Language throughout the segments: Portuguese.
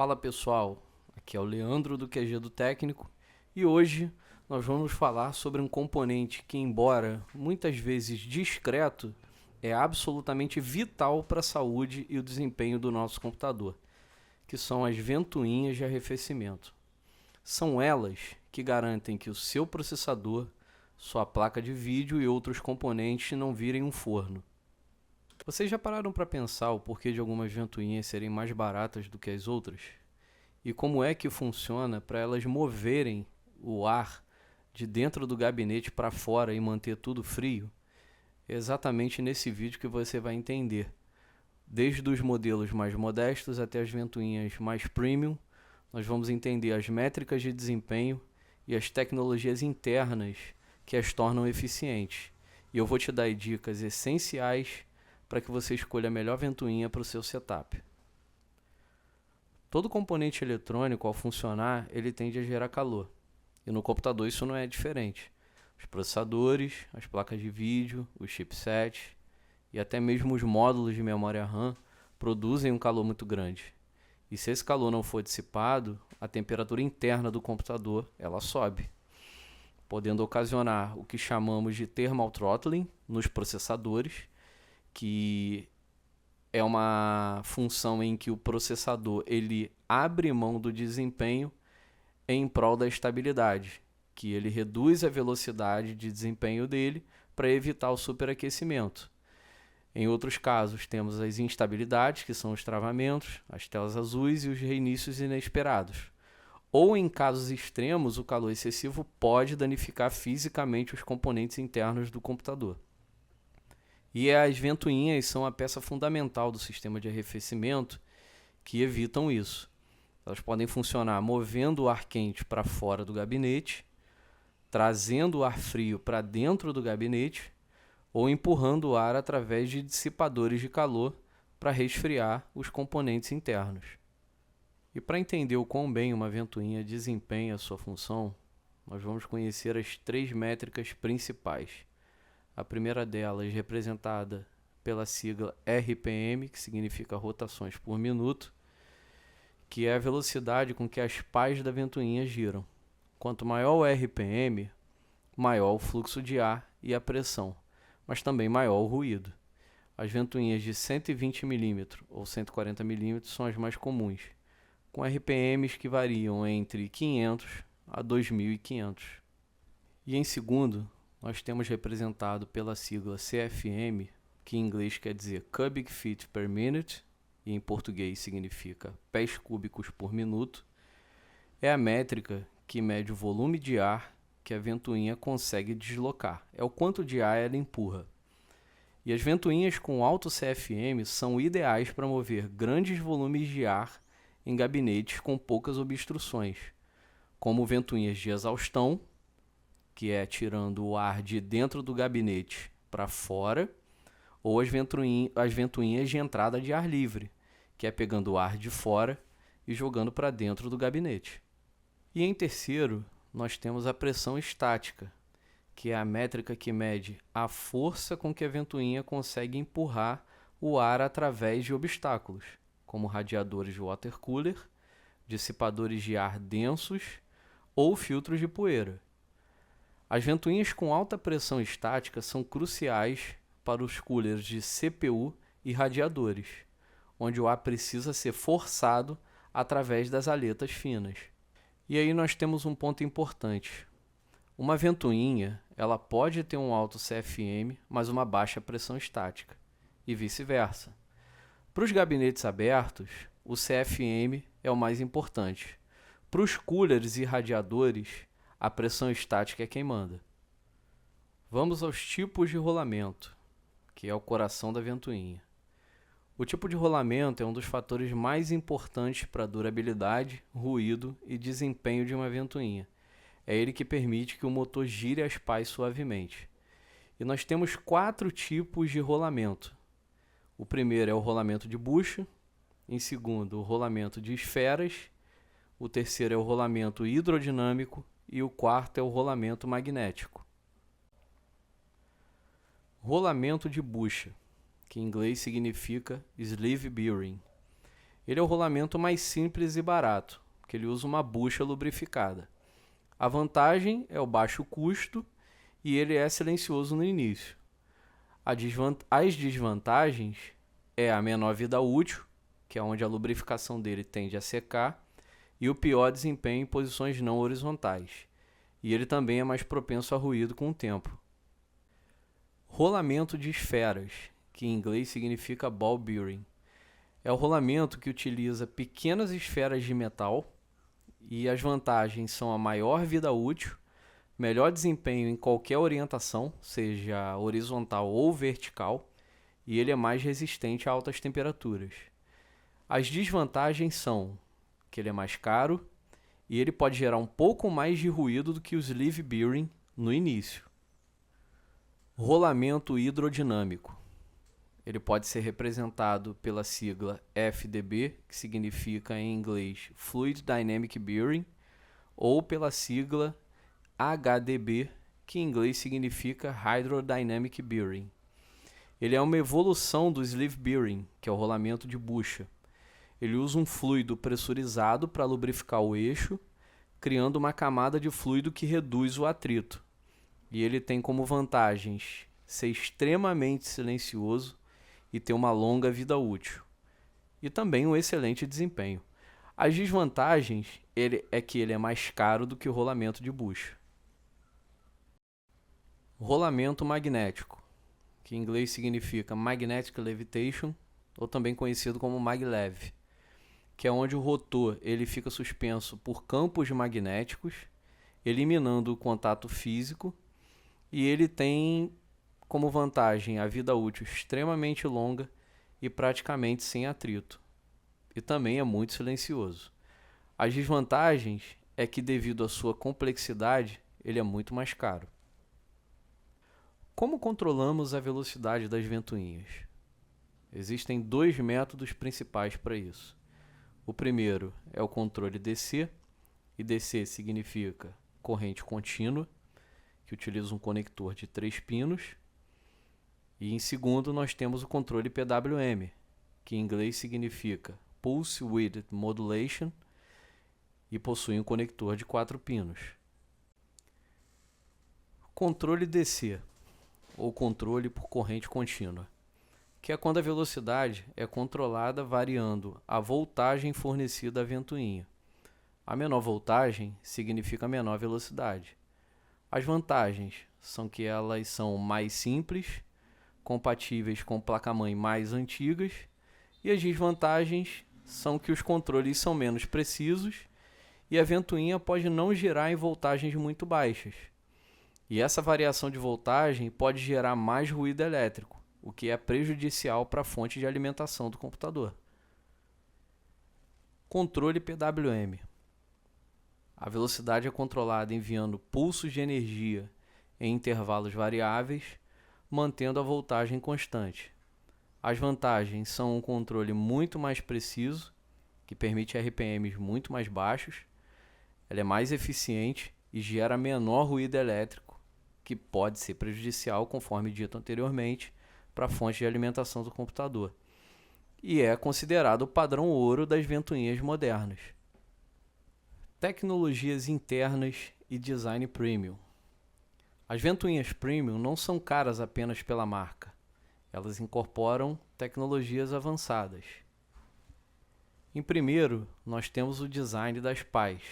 Fala pessoal, aqui é o Leandro do QG do Técnico e hoje nós vamos falar sobre um componente que, embora muitas vezes discreto, é absolutamente vital para a saúde e o desempenho do nosso computador, que são as ventoinhas de arrefecimento. São elas que garantem que o seu processador, sua placa de vídeo e outros componentes não virem um forno. Vocês já pararam para pensar o porquê de algumas ventoinhas serem mais baratas do que as outras? E como é que funciona para elas moverem o ar de dentro do gabinete para fora e manter tudo frio? É exatamente nesse vídeo que você vai entender. Desde os modelos mais modestos até as ventoinhas mais premium, nós vamos entender as métricas de desempenho e as tecnologias internas que as tornam eficientes. E eu vou te dar dicas essenciais para que você escolha a melhor ventoinha para o seu setup. Todo componente eletrônico, ao funcionar, ele tende a gerar calor. E no computador isso não é diferente. Os processadores, as placas de vídeo, os chipsets e até mesmo os módulos de memória RAM produzem um calor muito grande. E se esse calor não for dissipado, a temperatura interna do computador ela sobe, podendo ocasionar o que chamamos de thermal throttling nos processadores, que é uma função em que o processador ele abre mão do desempenho em prol da estabilidade, que ele reduz a velocidade de desempenho dele para evitar o superaquecimento. Em outros casos, temos as instabilidades, que são os travamentos, as telas azuis e os reinícios inesperados. Ou, em casos extremos, o calor excessivo pode danificar fisicamente os componentes internos do computador. E as ventoinhas são a peça fundamental do sistema de arrefecimento que evitam isso. Elas podem funcionar movendo o ar quente para fora do gabinete, trazendo o ar frio para dentro do gabinete ou empurrando o ar através de dissipadores de calor para resfriar os componentes internos. E para entender o quão bem uma ventoinha desempenha a sua função, nós vamos conhecer as 3 métricas principais. A primeira delas, representada pela sigla RPM, que significa rotações por minuto, que é a velocidade com que as pás da ventoinha giram. Quanto maior o RPM, maior o fluxo de ar e a pressão, mas também maior o ruído. As ventoinhas de 120 mm ou 140 mm são as mais comuns, com RPMs que variam entre 500 a 2500. E em segundo, nós temos representado pela sigla CFM, que em inglês quer dizer Cubic Feet per Minute, e em português significa pés cúbicos por minuto, é a métrica que mede o volume de ar que a ventoinha consegue deslocar. É o quanto de ar ela empurra. E as ventoinhas com alto CFM são ideais para mover grandes volumes de ar em gabinetes com poucas obstruções, como ventoinhas de exaustão, que é tirando o ar de dentro do gabinete para fora, ou as ventoinhas de entrada de ar livre, que é pegando o ar de fora e jogando para dentro do gabinete. E em terceiro, nós temos a pressão estática, que é a métrica que mede a força com que a ventoinha consegue empurrar o ar através de obstáculos, como radiadores de water cooler, dissipadores de ar densos ou filtros de poeira. As ventoinhas com alta pressão estática são cruciais para os coolers de CPU e radiadores, onde o ar precisa ser forçado através das aletas finas. E aí nós temos um ponto importante. Uma ventoinha, ela pode ter um alto CFM, mas uma baixa pressão estática, e vice-versa. Para os gabinetes abertos, o CFM é o mais importante. Para os coolers e radiadores, a pressão estática é quem manda. Vamos aos tipos de rolamento, que é o coração da ventoinha. O tipo de rolamento é um dos fatores mais importantes para a durabilidade, ruído e desempenho de uma ventoinha. É ele que permite que o motor gire as pás suavemente. E nós temos 4 tipos de rolamento. O primeiro é o rolamento de bucha, em segundo, o rolamento de esferas, o terceiro é o rolamento hidrodinâmico e o quarto é o rolamento magnético. Rolamento de bucha, que em inglês significa sleeve bearing. Ele é o rolamento mais simples e barato, porque ele usa uma bucha lubrificada. A vantagem é o baixo custo e ele é silencioso no início. As desvantagens é a menor vida útil, que é onde a lubrificação dele tende a secar, e o pior desempenho em posições não horizontais. E ele também é mais propenso a ruído com o tempo. Rolamento de esferas, que em inglês significa ball bearing. É o rolamento que utiliza pequenas esferas de metal e as vantagens são a maior vida útil, melhor desempenho em qualquer orientação, seja horizontal ou vertical, e ele é mais resistente a altas temperaturas. As desvantagens são que ele é mais caro e ele pode gerar um pouco mais de ruído do que o sleeve bearing no início. Rolamento hidrodinâmico. Ele pode ser representado pela sigla FDB, que significa em inglês Fluid Dynamic Bearing, ou pela sigla HDB, que em inglês significa Hydrodynamic Bearing. Ele é uma evolução do sleeve bearing, que é o rolamento de bucha. Ele usa um fluido pressurizado para lubrificar o eixo, criando uma camada de fluido que reduz o atrito. E ele tem como vantagens ser extremamente silencioso e ter uma longa vida útil. E também um excelente desempenho. As desvantagens é que ele é mais caro do que o rolamento de bucha. Rolamento magnético, que em inglês significa Magnetic Levitation, ou também conhecido como maglev, que é onde o rotor ele fica suspenso por campos magnéticos, eliminando o contato físico, e ele tem como vantagem a vida útil extremamente longa e praticamente sem atrito. E também é muito silencioso. As desvantagens é que devido à sua complexidade, ele é muito mais caro. Como controlamos a velocidade das ventoinhas? Existem dois métodos principais para isso. O primeiro é o controle DC, e DC significa corrente contínua, que utiliza um conector de 3 pinos. E em segundo, nós temos o controle PWM, que em inglês significa Pulse Width Modulation e possui um conector de 4 pinos. Controle DC, ou controle por corrente contínua, que é quando a velocidade é controlada variando a voltagem fornecida à ventoinha. A menor voltagem significa menor velocidade. As vantagens são que elas são mais simples, compatíveis com placa-mãe mais antigas, e as desvantagens são que os controles são menos precisos e a ventoinha pode não girar em voltagens muito baixas. E essa variação de voltagem pode gerar mais ruído elétrico, o que é prejudicial para a fonte de alimentação do computador. Controle PWM. A velocidade é controlada enviando pulsos de energia em intervalos variáveis, mantendo a voltagem constante. As vantagens são um controle muito mais preciso, que permite RPMs muito mais baixos, ela é mais eficiente e gera menor ruído elétrico, que pode ser prejudicial, conforme dito anteriormente, para a fonte de alimentação do computador. E é considerado o padrão ouro das ventoinhas modernas. Tecnologias internas e design premium. As ventoinhas premium não são caras apenas pela marca. Elas incorporam tecnologias avançadas. Em primeiro, nós temos o design das pás,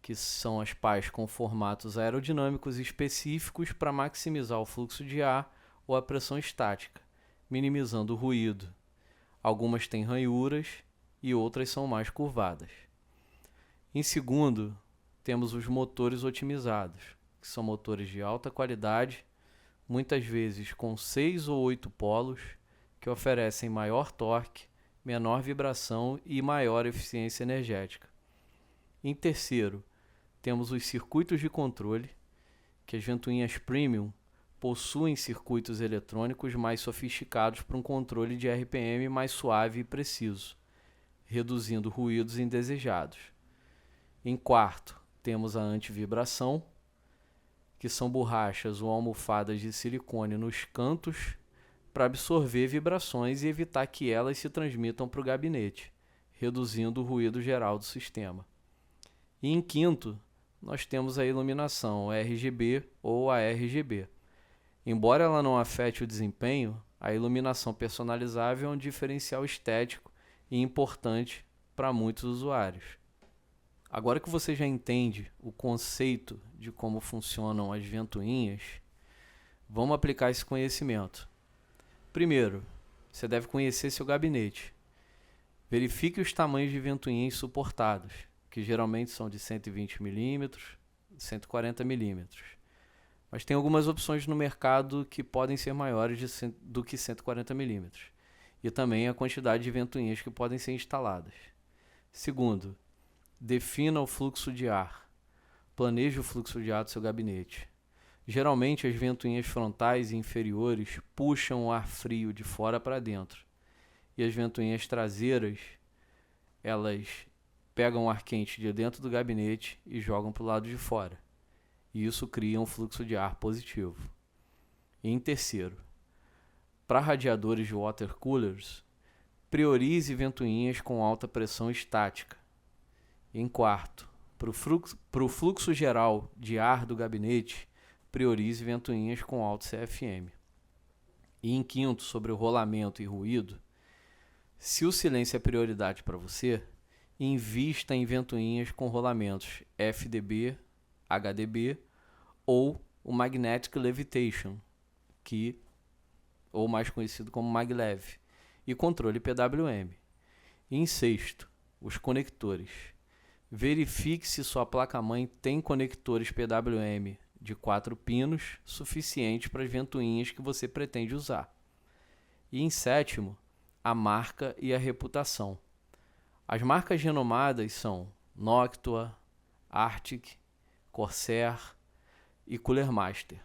que são as pás com formatos aerodinâmicos específicos para maximizar o fluxo de ar ou a pressão estática, minimizando o ruído. Algumas têm ranhuras e outras são mais curvadas. Em segundo, temos os motores otimizados, que são motores de alta qualidade, muitas vezes com 6 ou 8 polos, que oferecem maior torque, menor vibração e maior eficiência energética. Em terceiro, temos os circuitos de controle, que as ventoinhas premium possuem circuitos eletrônicos mais sofisticados para um controle de RPM mais suave e preciso, reduzindo ruídos indesejados. Em quarto, temos a antivibração, que são borrachas ou almofadas de silicone nos cantos para absorver vibrações e evitar que elas se transmitam para o gabinete. reduzindo o ruído geral do sistema. E em quinto, nós temos a iluminação RGB ou a RGB. Embora ela não afete o desempenho, a iluminação personalizável é um diferencial estético e importante para muitos usuários. Agora que você já entende o conceito de como funcionam as ventoinhas, vamos aplicar esse conhecimento. Primeiro, você deve conhecer seu gabinete. Verifique os tamanhos de ventoinhas suportados, que geralmente são de 120 mm, 140 mm. Mas tem algumas opções no mercado que podem ser maiores do que 140 mm. E também a quantidade de ventoinhas que podem ser instaladas. Segundo, defina o fluxo de ar. Planeje o fluxo de ar do seu gabinete. Geralmente as ventoinhas frontais e inferiores puxam o ar frio de fora para dentro. E as ventoinhas traseiras, elas pegam o ar quente de dentro do gabinete e jogam para o lado de fora. E isso cria um fluxo de ar positivo. E em terceiro, para radiadores de water coolers, priorize ventoinhas com alta pressão estática. Em quarto, para o fluxo geral de ar do gabinete, priorize ventoinhas com alto CFM. E em quinto, sobre o rolamento e ruído, se o silêncio é prioridade para você, invista em ventoinhas com rolamentos FDB, HDB ou o Magnetic Levitation, ou mais conhecido como Maglev, e controle PWM. E em sexto, os conectores. Verifique se sua placa-mãe tem conectores PWM de 4 pinos suficientes para as ventoinhas que você pretende usar. E em sétimo, a marca e a reputação. As marcas renomadas são Noctua, Arctic, Corsair e Cooler Master.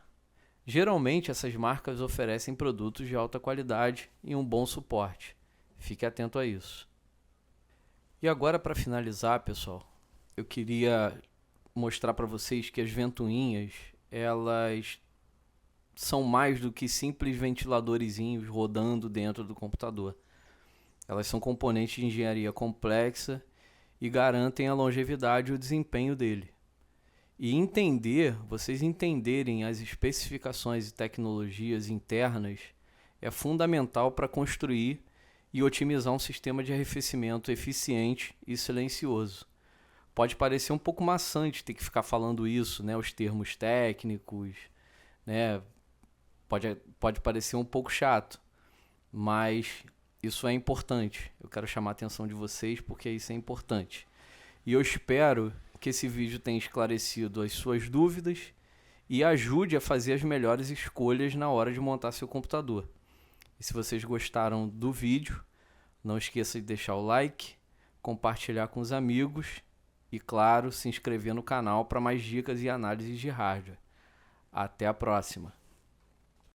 Geralmente essas marcas oferecem produtos de alta qualidade e um bom suporte. Fique atento a isso. E agora, para finalizar, pessoal, eu queria mostrar para vocês que as ventoinhas, elas são mais do que simples ventiladorzinhos rodando dentro do computador. Elas são componentes de engenharia complexa e garantem a longevidade e o desempenho dele. E vocês entenderem as especificações e tecnologias internas é fundamental para construir e otimizar um sistema de arrefecimento eficiente e silencioso. Pode parecer um pouco maçante ter que ficar falando isso, né, os termos técnicos, né, pode parecer um pouco chato, mas isso é importante. Eu quero chamar a atenção de vocês porque isso é importante. E eu espero que esse vídeo tenha esclarecido as suas dúvidas e ajude a fazer as melhores escolhas na hora de montar seu computador. E se vocês gostaram do vídeo, não esqueça de deixar o like, compartilhar com os amigos e, claro, se inscrever no canal para mais dicas e análises de hardware. Até a próxima!